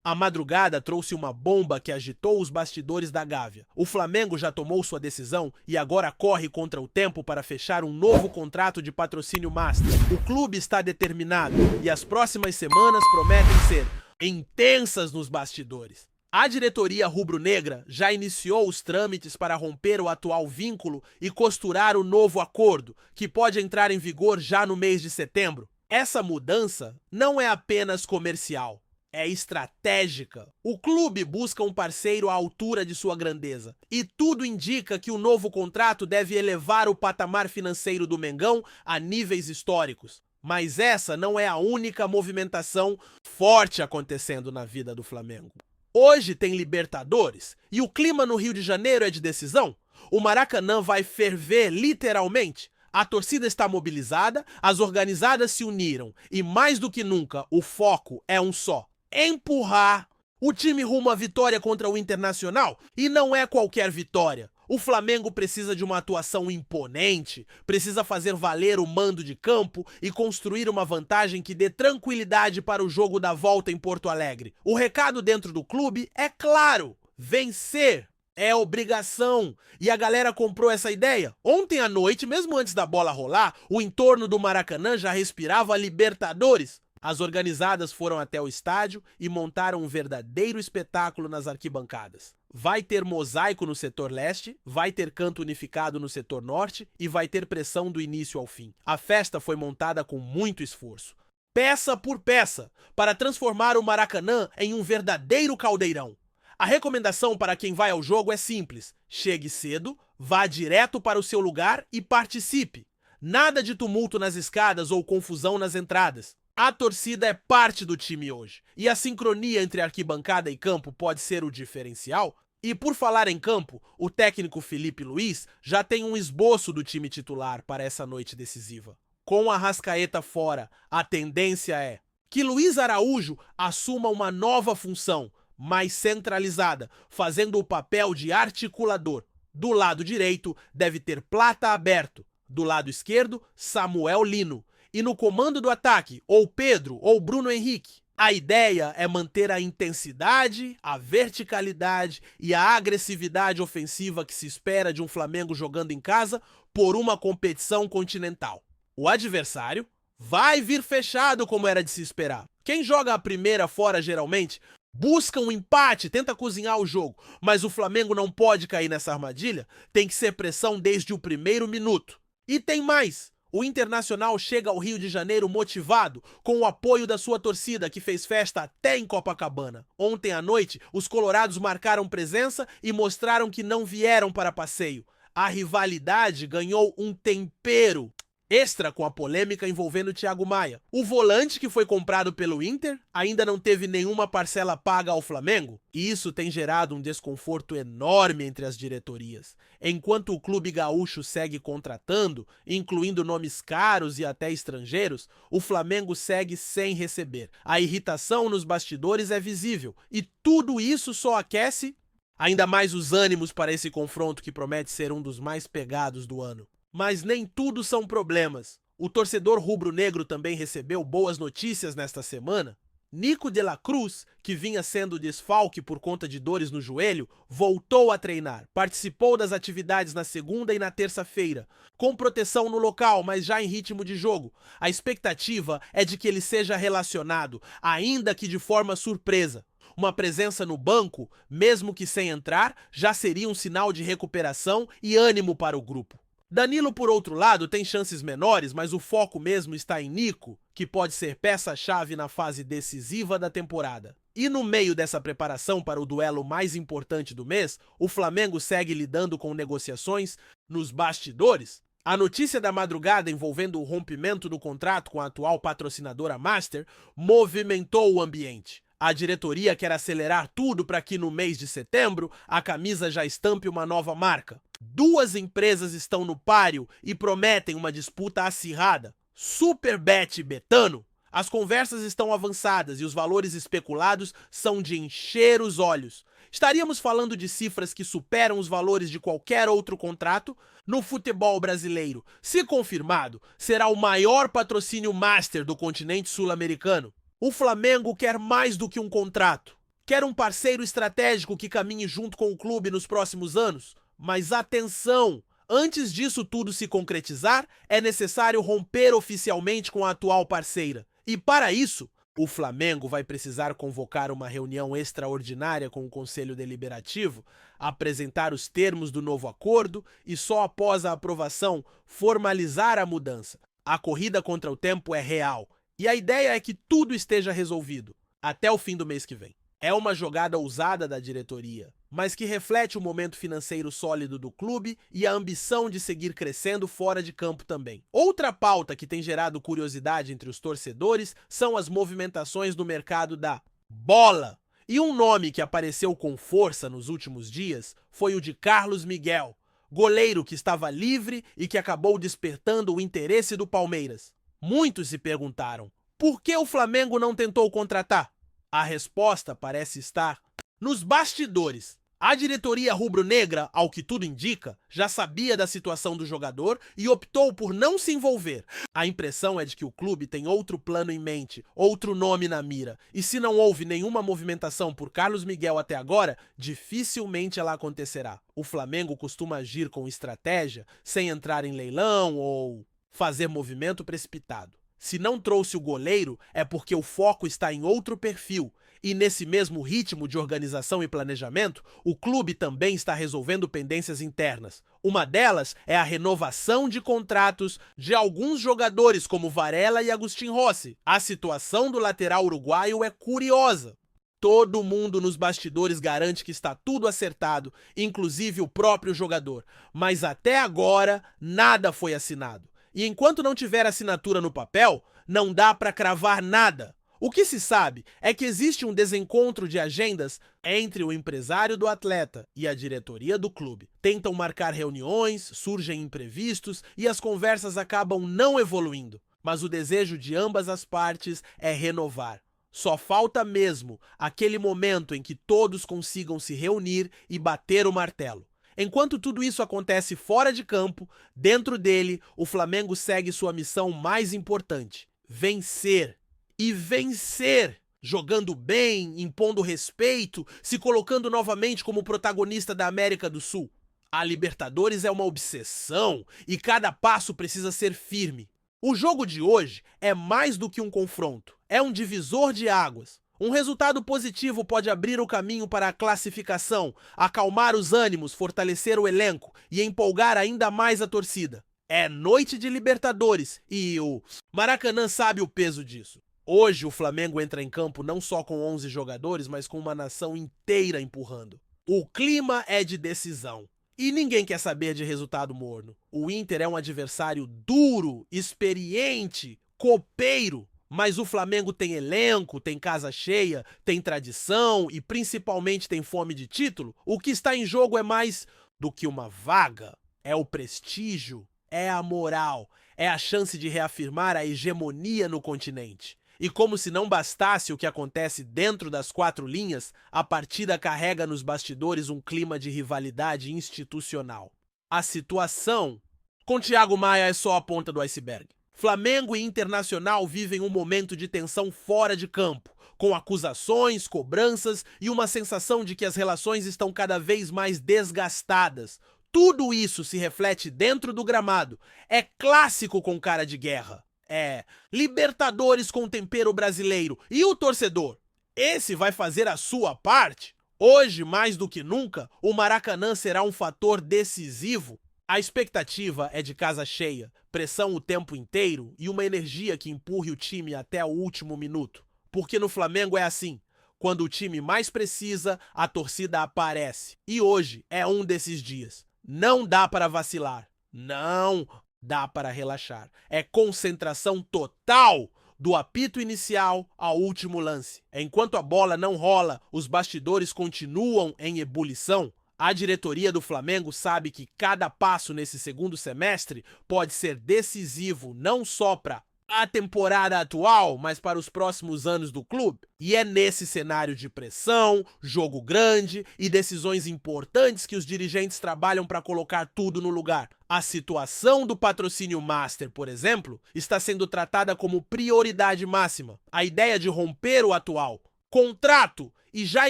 A madrugada trouxe uma bomba que agitou os bastidores da Gávea. O Flamengo já tomou sua decisão e agora corre contra o tempo para fechar um novo contrato de patrocínio master. O clube está determinado e as próximas semanas prometem ser intensas nos bastidores. A diretoria rubro-negra já iniciou os trâmites para romper o atual vínculo e costurar o novo acordo, que pode entrar em vigor já no mês de setembro. Essa mudança não é apenas comercial, é estratégica. O clube busca um parceiro à altura de sua grandeza, e tudo indica que o novo contrato deve elevar o patamar financeiro do Mengão a níveis históricos. Mas essa não é a única movimentação forte acontecendo na vida do Flamengo. Hoje tem Libertadores e o clima no Rio de Janeiro é de decisão. O Maracanã vai ferver literalmente. A torcida está mobilizada, as organizadas se uniram e, mais do que nunca, o foco é um só: empurrar o time rumo à vitória contra o Internacional. E não é qualquer vitória. O Flamengo precisa de uma atuação imponente, precisa fazer valer o mando de campo e construir uma vantagem que dê tranquilidade para o jogo da volta em Porto Alegre. O recado dentro do clube é claro: vencer é obrigação. E a galera comprou essa ideia. Ontem à noite, mesmo antes da bola rolar, o entorno do Maracanã já respirava Libertadores. As organizadas foram até o estádio e montaram um verdadeiro espetáculo nas arquibancadas. Vai ter mosaico no setor leste, vai ter canto unificado no setor norte e vai ter pressão do início ao fim. A festa foi montada com muito esforço, peça por peça, para transformar o Maracanã em um verdadeiro caldeirão. A recomendação para quem vai ao jogo é simples: chegue cedo, vá direto para o seu lugar e participe. Nada de tumulto nas escadas ou confusão nas entradas. A torcida é parte do time hoje, e a sincronia entre arquibancada e campo pode ser o diferencial. E por falar em campo, o técnico Felipe Luiz já tem um esboço do time titular para essa noite decisiva. Com a Arrascaeta fora, a tendência é que Luiz Araújo assuma uma nova função, mais centralizada, fazendo o papel de articulador. Do lado direito, deve ter Plata aberto. Do lado esquerdo, Samuel Lino. E no comando do ataque, ou Pedro ou Bruno Henrique. A ideia é manter a intensidade, a verticalidade e a agressividade ofensiva que se espera de um Flamengo jogando em casa por uma competição continental. O adversário vai vir fechado, como era de se esperar. Quem joga a primeira fora geralmente busca um empate, tenta cozinhar o jogo, mas o Flamengo não pode cair nessa armadilha, tem que ser pressão desde o primeiro minuto. E tem mais: o Internacional chega ao Rio de Janeiro motivado, com o apoio da sua torcida, que fez festa até em Copacabana. Ontem à noite, os colorados marcaram presença e mostraram que não vieram para passeio. A rivalidade ganhou um tempero extra com a polêmica envolvendo Thiago Maia. O volante que foi comprado pelo Inter ainda não teve nenhuma parcela paga ao Flamengo, e isso tem gerado um desconforto enorme entre as diretorias. Enquanto o clube gaúcho segue contratando, incluindo nomes caros e até estrangeiros, o Flamengo segue sem receber. A irritação nos bastidores é visível, e tudo isso só aquece ainda mais os ânimos para esse confronto que promete ser um dos mais pegados do ano. Mas nem tudo são problemas. O torcedor rubro-negro também recebeu boas notícias nesta semana. Nico de la Cruz, que vinha sendo desfalque por conta de dores no joelho, voltou a treinar. Participou das atividades na segunda e na terça-feira, com proteção no local, mas já em ritmo de jogo. A expectativa é de que ele seja relacionado, ainda que de forma surpresa. Uma presença no banco, mesmo que sem entrar, já seria um sinal de recuperação e ânimo para o grupo. Danilo, por outro lado, tem chances menores, mas o foco mesmo está em Nico, que pode ser peça-chave na fase decisiva da temporada. E no meio dessa preparação para o duelo mais importante do mês, o Flamengo segue lidando com negociações nos bastidores. A notícia da madrugada envolvendo o rompimento do contrato com a atual patrocinadora Master movimentou o ambiente. A diretoria quer acelerar tudo para que no mês de setembro a camisa já estampe uma nova marca. Duas empresas estão no páreo e prometem uma disputa acirrada: Superbet e Betano. As conversas estão avançadas e os valores especulados são de encher os olhos. Estaríamos falando de cifras que superam os valores de qualquer outro contrato no futebol brasileiro. Se confirmado, será o maior patrocínio master do continente sul-americano. O Flamengo quer mais do que um contrato. Quer um parceiro estratégico que caminhe junto com o clube nos próximos anos? Mas atenção! Antes disso tudo se concretizar, é necessário romper oficialmente com a atual parceira. E para isso, o Flamengo vai precisar convocar uma reunião extraordinária com o Conselho Deliberativo, apresentar os termos do novo acordo e só após a aprovação formalizar a mudança. A corrida contra o tempo é real e a ideia é que tudo esteja resolvido até o fim do mês que vem. É uma jogada ousada da diretoria, mas que reflete o momento financeiro sólido do clube e a ambição de seguir crescendo fora de campo também. Outra pauta que tem gerado curiosidade entre os torcedores são as movimentações no mercado da bola. E um nome que apareceu com força nos últimos dias foi o de Carlos Miguel, goleiro que estava livre e que acabou despertando o interesse do Palmeiras. Muitos se perguntaram, por que o Flamengo não tentou contratar? A resposta parece estar nos bastidores. A diretoria rubro-negra, ao que tudo indica, já sabia da situação do jogador e optou por não se envolver. A impressão é de que o clube tem outro plano em mente, outro nome na mira. E se não houve nenhuma movimentação por Carlos Miguel até agora, dificilmente ela acontecerá. O Flamengo costuma agir com estratégia, sem entrar em leilão ou fazer movimento precipitado. Se não trouxe o goleiro, é porque o foco está em outro perfil. E nesse mesmo ritmo de organização e planejamento, o clube também está resolvendo pendências internas. Uma delas é a renovação de contratos de alguns jogadores como Varela e Agustin Rossi. A situação do lateral uruguaio é curiosa. Todo mundo nos bastidores garante que está tudo acertado, inclusive o próprio jogador. Mas até agora, nada foi assinado. E enquanto não tiver assinatura no papel, não dá para cravar nada. O que se sabe é que existe um desencontro de agendas entre o empresário do atleta e a diretoria do clube. Tentam marcar reuniões, surgem imprevistos e as conversas acabam não evoluindo. Mas o desejo de ambas as partes é renovar. Só falta mesmo aquele momento em que todos consigam se reunir e bater o martelo. Enquanto tudo isso acontece fora de campo, dentro dele, o Flamengo segue sua missão mais importante: vencer. E vencer! Jogando bem, impondo respeito, se colocando novamente como protagonista da América do Sul. A Libertadores é uma obsessão e cada passo precisa ser firme. O jogo de hoje é mais do que um confronto, é um divisor de águas. Um resultado positivo pode abrir o caminho para a classificação, acalmar os ânimos, fortalecer o elenco e empolgar ainda mais a torcida. É noite de Libertadores e o Maracanã sabe o peso disso. Hoje o Flamengo entra em campo não só com 11 jogadores, mas com uma nação inteira empurrando. O clima é de decisão. E ninguém quer saber de resultado morno. O Inter é um adversário duro, experiente, copeiro. Mas o Flamengo tem elenco, tem casa cheia, tem tradição e principalmente tem fome de título. O que está em jogo é mais do que uma vaga. É o prestígio, é a moral, é a chance de reafirmar a hegemonia no continente. E como se não bastasse o que acontece dentro das quatro linhas, a partida carrega nos bastidores um clima de rivalidade institucional. A situação com Thiago Maia é só a ponta do iceberg. Flamengo e Internacional vivem um momento de tensão fora de campo, com acusações, cobranças e uma sensação de que as relações estão cada vez mais desgastadas. Tudo isso se reflete dentro do gramado. É clássico com cara de guerra. É Libertadores com tempero brasileiro. E o torcedor? Esse vai fazer a sua parte? Hoje, mais do que nunca, o Maracanã será um fator decisivo. A expectativa é de casa cheia, pressão o tempo inteiro e uma energia que empurre o time até o último minuto. Porque no Flamengo é assim, quando o time mais precisa, a torcida aparece. E hoje é um desses dias. Não dá para vacilar. Não dá para relaxar. É concentração total do apito inicial ao último lance. Enquanto a bola não rola, os bastidores continuam em ebulição. A diretoria do Flamengo sabe que cada passo nesse segundo semestre pode ser decisivo não só para a temporada atual, mas para os próximos anos do clube. E é nesse cenário de pressão, jogo grande e decisões importantes que os dirigentes trabalham para colocar tudo no lugar. A situação do patrocínio Master, por exemplo, está sendo tratada como prioridade máxima. A ideia de romper o atual contrato e já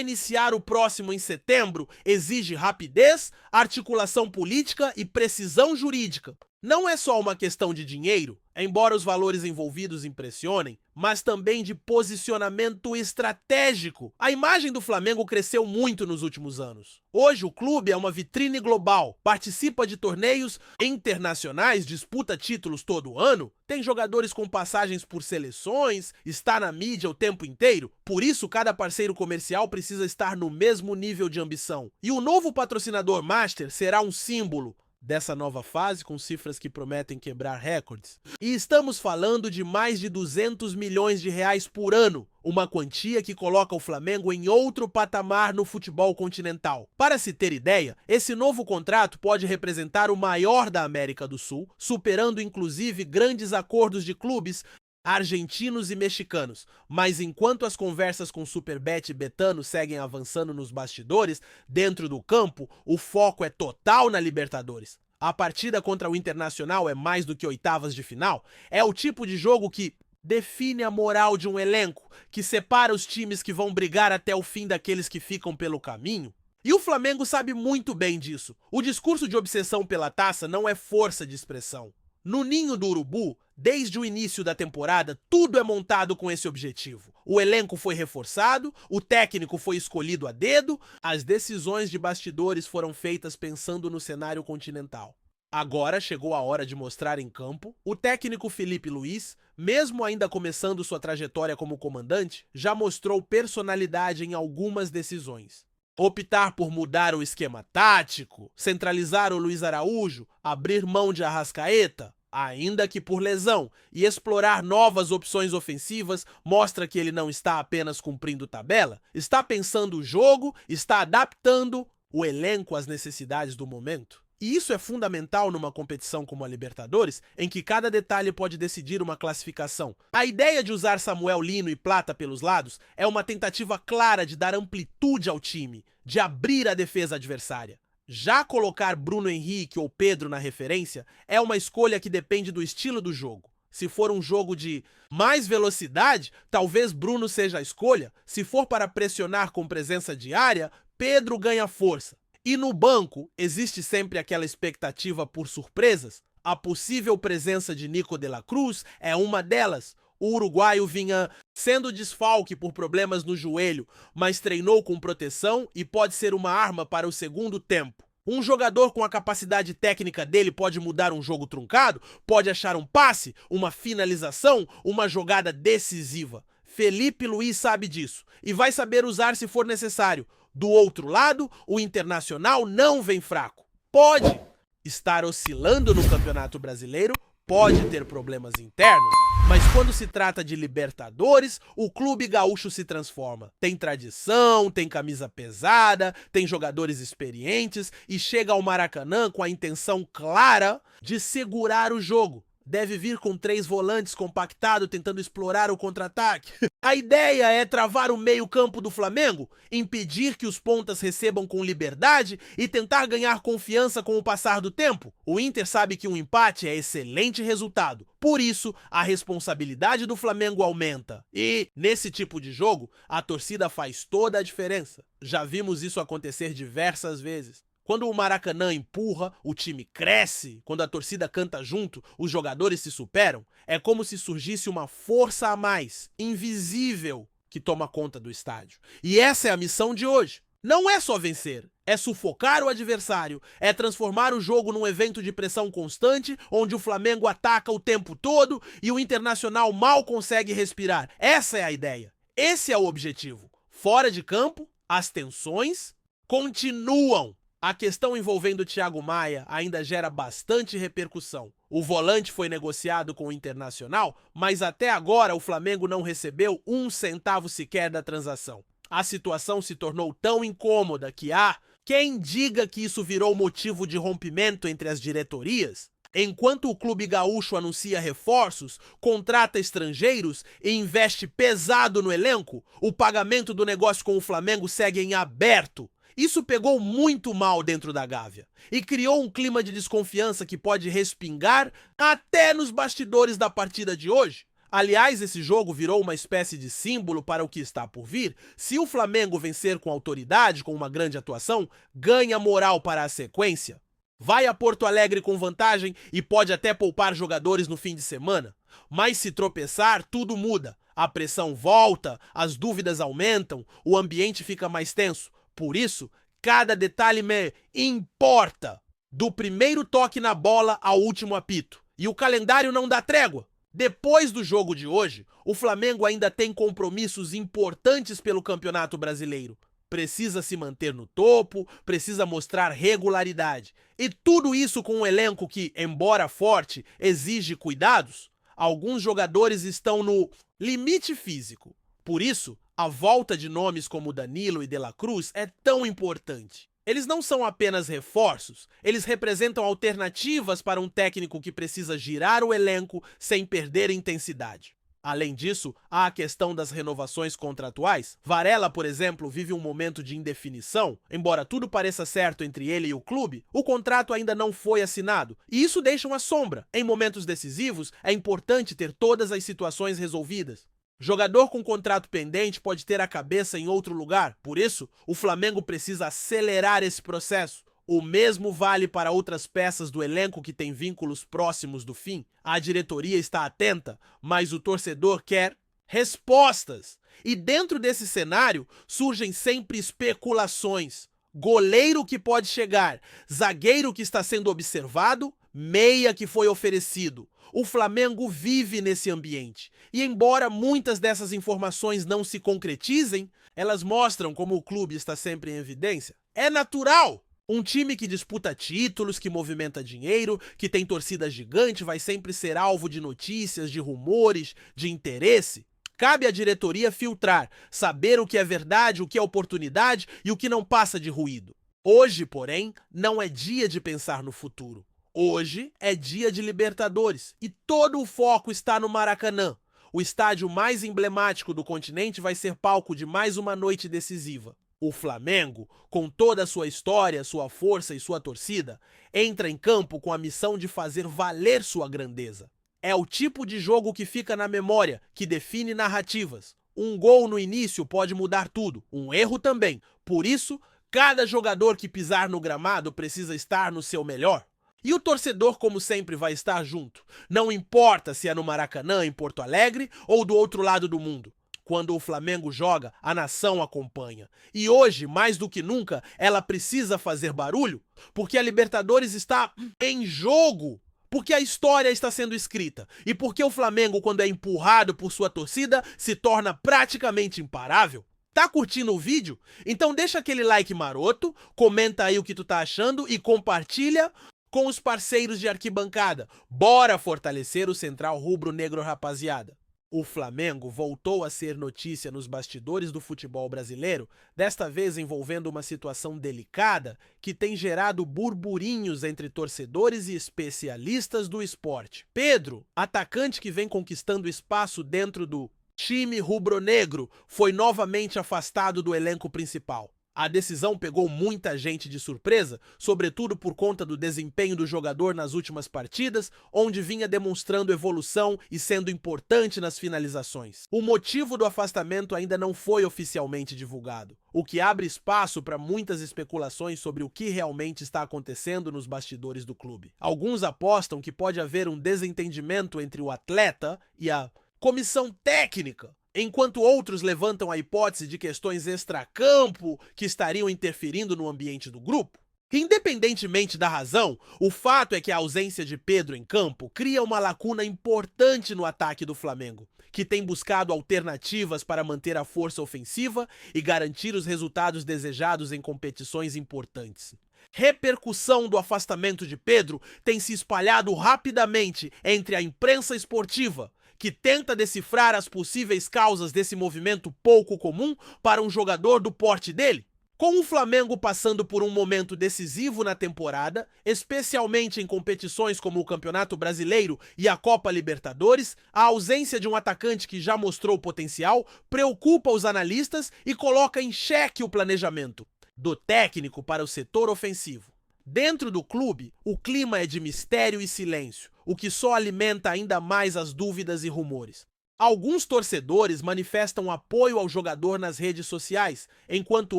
iniciar o próximo em setembro exige rapidez, articulação política e precisão jurídica. Não é só uma questão de dinheiro, embora os valores envolvidos impressionem, mas também de posicionamento estratégico. A imagem do Flamengo cresceu muito nos últimos anos. Hoje o clube é uma vitrine global, participa de torneios internacionais, disputa títulos todo ano, tem jogadores com passagens por seleções, está na mídia o tempo inteiro. Por isso, cada parceiro comercial precisa estar no mesmo nível de ambição. E o novo patrocinador Master será um símbolo dessa nova fase, com cifras que prometem quebrar recordes. E estamos falando de mais de 200 milhões de reais por ano, uma quantia que coloca o Flamengo em outro patamar no futebol continental. Para se ter ideia, esse novo contrato pode representar o maior da América do Sul, superando inclusive grandes acordos de clubes argentinos e mexicanos. Mas enquanto as conversas com Superbet e Betano seguem avançando nos bastidores, dentro do campo, o foco é total na Libertadores. A partida contra o Internacional é mais do que oitavas de final, é o tipo de jogo que define a moral de um elenco, que separa os times que vão brigar até o fim daqueles que ficam pelo caminho. E o Flamengo sabe muito bem disso. O discurso de obsessão pela taça não é força de expressão. No ninho do Urubu, desde o início da temporada, tudo é montado com esse objetivo. O elenco foi reforçado, o técnico foi escolhido a dedo, as decisões de bastidores foram feitas pensando no cenário continental. Agora chegou a hora de mostrar em campo. O técnico Felipe Luiz, mesmo ainda começando sua trajetória como comandante, já mostrou personalidade em algumas decisões. Optar por mudar o esquema tático, centralizar o Luiz Araújo, abrir mão de Arrascaeta, ainda que por lesão, e explorar novas opções ofensivas mostra que ele não está apenas cumprindo tabela, está pensando o jogo, está adaptando o elenco às necessidades do momento. E isso é fundamental numa competição como a Libertadores, em que cada detalhe pode decidir uma classificação. A ideia de usar Samuel Lino e Plata pelos lados é uma tentativa clara de dar amplitude ao time, de abrir a defesa adversária. Já colocar Bruno Henrique ou Pedro na referência é uma escolha que depende do estilo do jogo. Se for um jogo de mais velocidade, talvez Bruno seja a escolha. Se for para pressionar com presença diária, Pedro ganha força. E no banco, existe sempre aquela expectativa por surpresas? A possível presença de Nico de la Cruz é uma delas. O uruguaio vinha sendo desfalque por problemas no joelho, mas treinou com proteção e pode ser uma arma para o segundo tempo. Um jogador com a capacidade técnica dele pode mudar um jogo truncado, pode achar um passe, uma finalização, uma jogada decisiva. Felipe Luiz sabe disso e vai saber usar se for necessário. Do outro lado, o Internacional não vem fraco. Pode estar oscilando no Campeonato Brasileiro, pode ter problemas internos, mas quando se trata de Libertadores, o clube gaúcho se transforma. Tem tradição, tem camisa pesada, tem jogadores experientes e chega ao Maracanã com a intenção clara de segurar o jogo. Deve vir com 3 volantes compactado tentando explorar o contra-ataque. A ideia é travar o meio-campo do Flamengo, impedir que os pontas recebam com liberdade e tentar ganhar confiança com o passar do tempo. O Inter sabe que um empate é excelente resultado. Por isso, a responsabilidade do Flamengo aumenta. E, nesse tipo de jogo, a torcida faz toda a diferença. Já vimos isso acontecer diversas vezes. Quando o Maracanã empurra, o time cresce. Quando a torcida canta junto, os jogadores se superam. É como se surgisse uma força a mais, invisível, que toma conta do estádio. E essa é a missão de hoje. Não é só vencer, é sufocar o adversário, é transformar o jogo num evento de pressão constante, onde o Flamengo ataca o tempo todo e o Internacional mal consegue respirar. Essa é a ideia. Esse é o objetivo. Fora de campo, as tensões continuam. A questão envolvendo o Thiago Maia ainda gera bastante repercussão. O volante foi negociado com o Internacional, mas até agora o Flamengo não recebeu 1 centavo sequer da transação. A situação se tornou tão incômoda que há quem diga que isso virou motivo de rompimento entre as diretorias. Enquanto o clube gaúcho anuncia reforços, contrata estrangeiros e investe pesado no elenco, o pagamento do negócio com o Flamengo segue em aberto. Isso pegou muito mal dentro da Gávea e criou um clima de desconfiança que pode respingar até nos bastidores da partida de hoje. Aliás, esse jogo virou uma espécie de símbolo para o que está por vir. Se o Flamengo vencer com autoridade, com uma grande atuação, ganha moral para a sequência. Vai a Porto Alegre com vantagem e pode até poupar jogadores no fim de semana. Mas se tropeçar, tudo muda. A pressão volta, as dúvidas aumentam, o ambiente fica mais tenso. Por isso, cada detalhe me importa. Do primeiro toque na bola ao último apito. E o calendário não dá trégua. Depois do jogo de hoje, o Flamengo ainda tem compromissos importantes pelo Campeonato Brasileiro. Precisa se manter no topo, precisa mostrar regularidade. E tudo isso com um elenco que, embora forte, exige cuidados. Alguns jogadores estão no limite físico. Por isso, a volta de nomes como Danilo e De La Cruz é tão importante. Eles não são apenas reforços, eles representam alternativas para um técnico que precisa girar o elenco sem perder intensidade. Além disso, há a questão das renovações contratuais. Varela, por exemplo, vive um momento de indefinição. Embora tudo pareça certo entre ele e o clube, o contrato ainda não foi assinado. E isso deixa uma sombra. Em momentos decisivos, é importante ter todas as situações resolvidas. Jogador com contrato pendente pode ter a cabeça em outro lugar. Por isso, o Flamengo precisa acelerar esse processo. O mesmo vale para outras peças do elenco que têm vínculos próximos do fim. A diretoria está atenta, mas o torcedor quer respostas. E dentro desse cenário, surgem sempre especulações. Goleiro que pode chegar, zagueiro que está sendo observado, meia que foi oferecido. O Flamengo vive nesse ambiente. E embora muitas dessas informações não se concretizem, elas mostram como o clube está sempre em evidência. É natural! Um time que disputa títulos, que movimenta dinheiro, que tem torcida gigante, vai sempre ser alvo de notícias, de rumores, de interesse. Cabe à diretoria filtrar, saber o que é verdade, o que é oportunidade e o que não passa de ruído. Hoje, porém, não é dia de pensar no futuro. Hoje é dia de Libertadores e todo o foco está no Maracanã. O estádio mais emblemático do continente vai ser palco de mais uma noite decisiva. O Flamengo, com toda a sua história, sua força e sua torcida, entra em campo com a missão de fazer valer sua grandeza. É o tipo de jogo que fica na memória, que define narrativas. Um gol no início pode mudar tudo, um erro também. Por isso, cada jogador que pisar no gramado precisa estar no seu melhor. E o torcedor, como sempre, vai estar junto. Não importa se é no Maracanã, em Porto Alegre ou do outro lado do mundo. Quando o Flamengo joga, a nação acompanha. E hoje, mais do que nunca, ela precisa fazer barulho, porque a Libertadores está em jogo. Porque a história está sendo escrita. E porque o Flamengo, quando é empurrado por sua torcida, se torna praticamente imparável. Tá curtindo o vídeo? Então deixa aquele like maroto, comenta aí o que tu tá achando e compartilha com os parceiros de arquibancada. Bora fortalecer o Central Rubro-Negro, rapaziada. O Flamengo voltou a ser notícia nos bastidores do futebol brasileiro, desta vez envolvendo uma situação delicada que tem gerado burburinhos entre torcedores e especialistas do esporte. Pedro, atacante que vem conquistando espaço dentro do time rubro-negro, foi novamente afastado do elenco principal. A decisão pegou muita gente de surpresa, sobretudo por conta do desempenho do jogador nas últimas partidas, onde vinha demonstrando evolução e sendo importante nas finalizações. O motivo do afastamento ainda não foi oficialmente divulgado, o que abre espaço para muitas especulações sobre o que realmente está acontecendo nos bastidores do clube. Alguns apostam que pode haver um desentendimento entre o atleta e a comissão técnica, enquanto outros levantam a hipótese de questões extracampo que estariam interferindo no ambiente do grupo. Independentemente da razão, o fato é que a ausência de Pedro em campo cria uma lacuna importante no ataque do Flamengo, que tem buscado alternativas para manter a força ofensiva e garantir os resultados desejados em competições importantes. Repercussão do afastamento de Pedro tem se espalhado rapidamente entre a imprensa esportiva, que tenta decifrar as possíveis causas desse movimento pouco comum para um jogador do porte dele. Com o Flamengo passando por um momento decisivo na temporada, especialmente em competições como o Campeonato Brasileiro e a Copa Libertadores, a ausência de um atacante que já mostrou potencial preocupa os analistas e coloca em xeque o planejamento do técnico para o setor ofensivo. Dentro do clube, o clima é de mistério e silêncio, o que só alimenta ainda mais as dúvidas e rumores. Alguns torcedores manifestam apoio ao jogador nas redes sociais, enquanto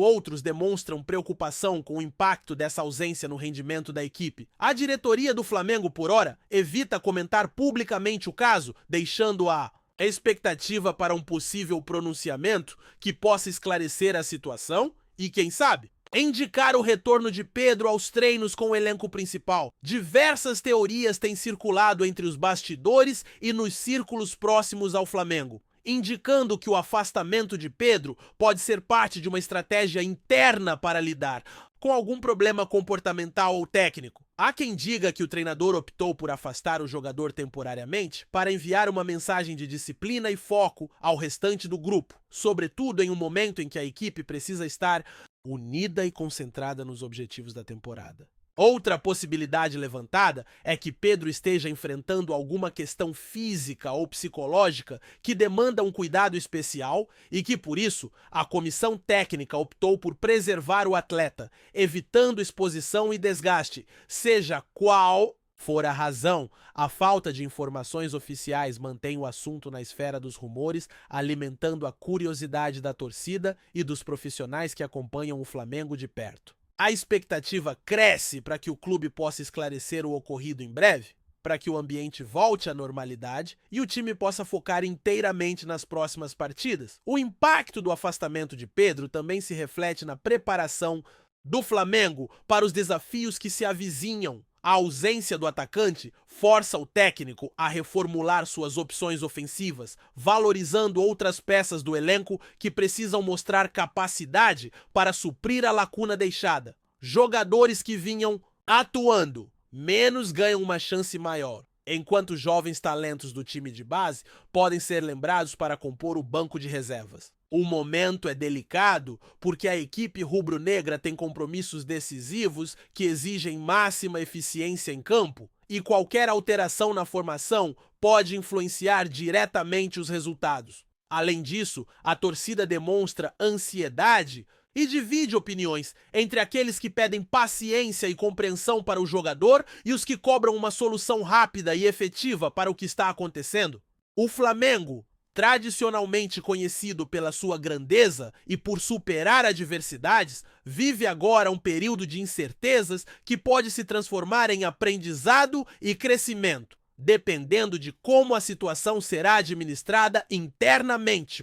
outros demonstram preocupação com o impacto dessa ausência no rendimento da equipe. A diretoria do Flamengo, por ora, evita comentar publicamente o caso, deixando a expectativa para um possível pronunciamento que possa esclarecer a situação e, quem sabe, indicar o retorno de Pedro aos treinos com o elenco principal. Diversas teorias têm circulado entre os bastidores e nos círculos próximos ao Flamengo, indicando que o afastamento de Pedro pode ser parte de uma estratégia interna para lidar com algum problema comportamental ou técnico. Há quem diga que o treinador optou por afastar o jogador temporariamente para enviar uma mensagem de disciplina e foco ao restante do grupo, sobretudo em um momento em que a equipe precisa estar unida e concentrada nos objetivos da temporada. Outra possibilidade levantada é que Pedro esteja enfrentando alguma questão física ou psicológica que demanda um cuidado especial e que, por isso, a comissão técnica optou por preservar o atleta, evitando exposição e desgaste, seja qual for a razão. A falta de informações oficiais mantém o assunto na esfera dos rumores, alimentando a curiosidade da torcida e dos profissionais que acompanham o Flamengo de perto. A expectativa cresce para que o clube possa esclarecer o ocorrido em breve, para que o ambiente volte à normalidade e o time possa focar inteiramente nas próximas partidas. O impacto do afastamento de Pedro também se reflete na preparação do Flamengo para os desafios que se avizinham. A ausência do atacante força o técnico a reformular suas opções ofensivas, valorizando outras peças do elenco que precisam mostrar capacidade para suprir a lacuna deixada. Jogadores que vinham atuando menos ganham uma chance maior, enquanto jovens talentos do time de base podem ser lembrados para compor o banco de reservas. O momento é delicado porque a equipe rubro-negra tem compromissos decisivos que exigem máxima eficiência em campo e qualquer alteração na formação pode influenciar diretamente os resultados. Além disso, a torcida demonstra ansiedade e divide opiniões entre aqueles que pedem paciência e compreensão para o jogador e os que cobram uma solução rápida e efetiva para o que está acontecendo. O Flamengo, tradicionalmente conhecido pela sua grandeza e por superar adversidades, vive agora um período de incertezas que pode se transformar em aprendizado e crescimento, dependendo de como a situação será administrada internamente.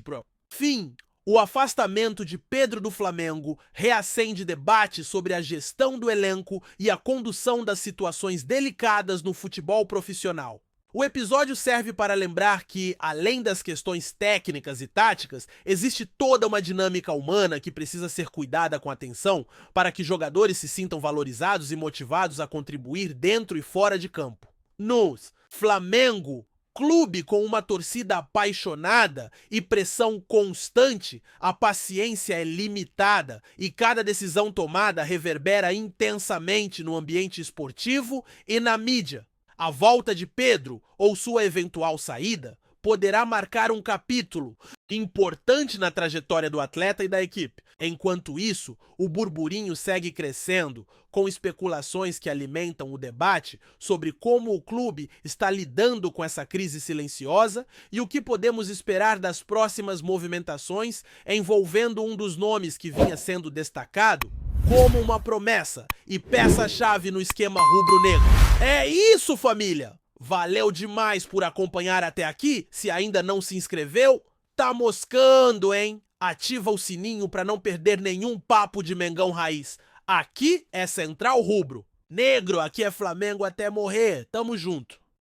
Fim. O afastamento de Pedro do Flamengo reacende debate sobre a gestão do elenco e a condução das situações delicadas no futebol profissional. O episódio serve para lembrar que, além das questões técnicas e táticas, existe toda uma dinâmica humana que precisa ser cuidada com atenção para que jogadores se sintam valorizados e motivados a contribuir dentro e fora de campo. Nos Flamengo, clube com uma torcida apaixonada e pressão constante, a paciência é limitada e cada decisão tomada reverbera intensamente no ambiente esportivo e na mídia. A volta de Pedro ou sua eventual saída poderá marcar um capítulo importante na trajetória do atleta e da equipe. Enquanto isso, o burburinho segue crescendo, com especulações que alimentam o debate sobre como o clube está lidando com essa crise silenciosa e o que podemos esperar das próximas movimentações envolvendo um dos nomes que vinha sendo destacado como uma promessa e peça-chave no esquema rubro-negro. É isso, família! Valeu demais por acompanhar até aqui. Se ainda não se inscreveu, tá moscando, hein? Ativa o sininho para não perder nenhum papo de Mengão Raiz. Aqui é Central Rubro. Negro, aqui é Flamengo até morrer. Tamo junto.